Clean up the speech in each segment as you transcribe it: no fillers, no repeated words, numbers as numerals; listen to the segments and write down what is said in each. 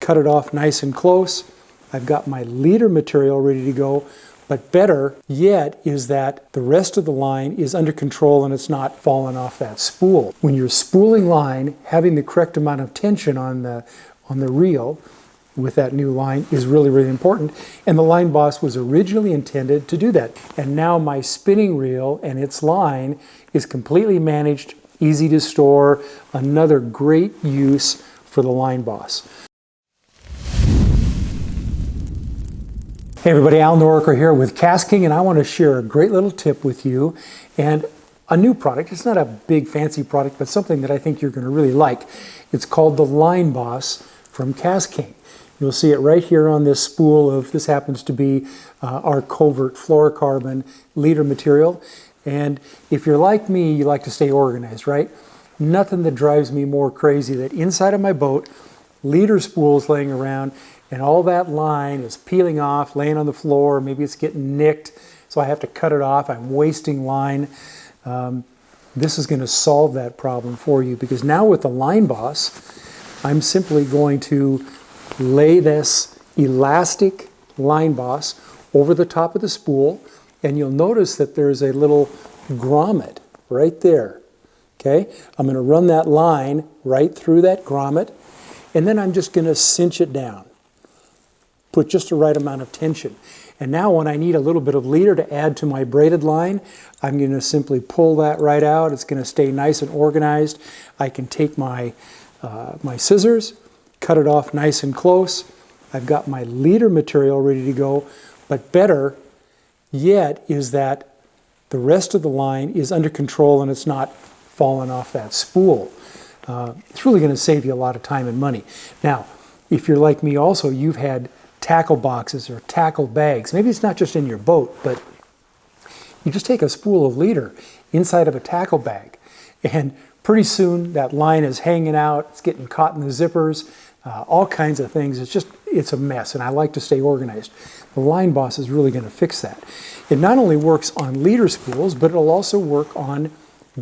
cut it off nice and close. I've got my leader material ready to go. But better yet is that the rest of the line is under control and it's not falling off that spool. When you're spooling line, having the correct amount of tension on the reel with that new line is really, really important. And the line boss was originally intended to do that. And now my spinning reel and its line is completely managed, easy to store, another great use for the line boss. Hey everybody, Alan Noraker here with KastKing, and I want to share a great little tip with you and a new product. It's not a big fancy product, but something that I think you're going to really like. It's called the Line Boss from KastKing. You'll see it right here on this spool of, this happens to be our covert fluorocarbon leader material. And if you're like me, you like to stay organized, right? Nothing that drives me more crazy than inside of my boat, leader spools laying around, and all that line is peeling off, laying on the floor, maybe it's getting nicked, so I have to cut it off, I'm wasting line. This is going to solve that problem for you, because now with the Line Boss, I'm simply going to lay this elastic Line Boss over the top of the spool, and you'll notice that there's a little grommet right there. Okay, I'm going to run that line right through that grommet, and then I'm just going to cinch it down. Put just the right amount of tension. And now when I need a little bit of leader to add to my braided line, I'm going to simply pull that right out. It's going to stay nice and organized. I can take my scissors, cut it off nice and close. I've got my leader material ready to go, but better yet is that the rest of the line is under control and it's not falling off that spool. It's really going to save you a lot of time and money. Now, if you're like me also, you've had tackle boxes or tackle bags. Maybe it's not just in your boat, but you just take a spool of leader inside of a tackle bag, and pretty soon that line is hanging out, it's getting caught in the zippers, all kinds of things. It's a mess, and I like to stay organized. The Line Boss is really going to fix that. It not only works on leader spools, but it'll also work on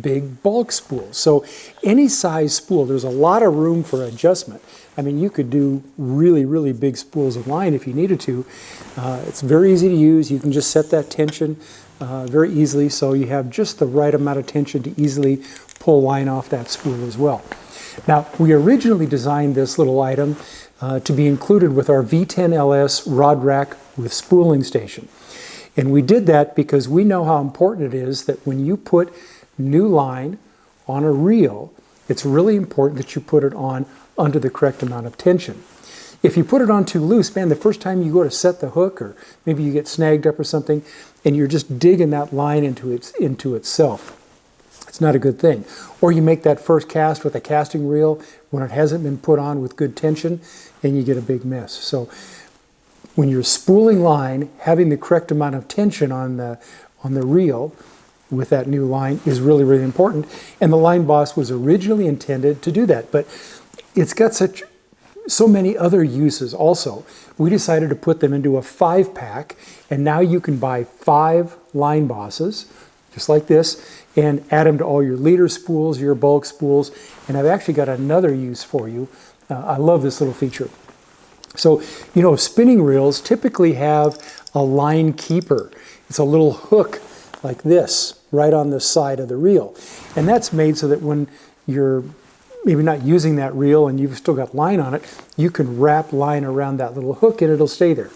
big bulk spools. So any size spool, there's a lot of room for adjustment. I mean, you could do really, really big spools of line if you needed to. It's very easy to use. You can just set that tension very easily, so you have just the right amount of tension to easily pull line off that spool as well. Now, we originally designed this little item to be included with our V10LS rod rack with spooling station. And we did that because we know how important it is that when you put new line on a reel, it's really important that you put it on under the correct amount of tension. If you put it on too loose, man, the first time you go to set the hook, or maybe you get snagged up or something, and you're just digging that line into itself, it's not a good thing. Or you make that first cast with a casting reel when it hasn't been put on with good tension, and you get a big mess. So when you're spooling line, having the correct amount of tension on the reel with that new line is really, really important. And the Line Boss was originally intended to do that, but it's got so many other uses also. We decided to put them into a 5-pack, and now you can buy 5 Line Bosses, just like this, and add them to all your leader spools, your bulk spools, and I've actually got another use for you. I love this little feature. So, you know, spinning reels typically have a line keeper. It's a little hook like this, right on the side of the reel. And that's made so that when you're maybe not using that reel and you've still got line on it, you can wrap line around that little hook and it'll stay there.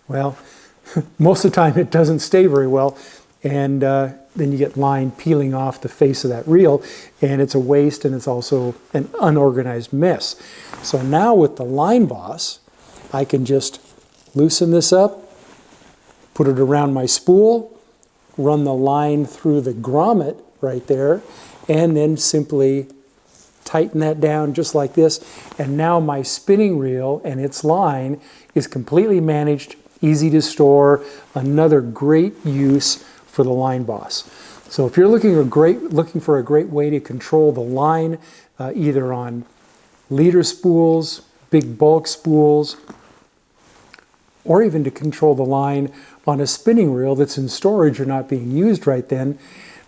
Well, most of the time it doesn't stay very well, and then you get line peeling off the face of that reel, and it's a waste, and it's also an unorganized mess. So now with the Line Boss, I can just loosen this up, put it around my spool, run the line through the grommet right there, and then simply tighten that down just like this. And now my spinning reel and its line is completely managed, easy to store, another great use for the Line Boss. So if you're looking for a great way to control the line, either on leader spools, big bulk spools, or even to control the line on a spinning reel that's in storage or not being used right then,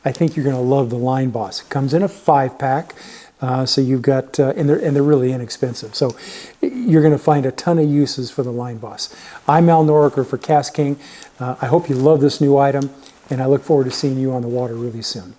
I think you're going to love the Line Boss. It comes in a 5-pack. So you've got, and they're really inexpensive. So you're going to find a ton of uses for the Line Boss. I'm Al Noraker for KastKing. I hope you love this new item, and I look forward to seeing you on the water really soon.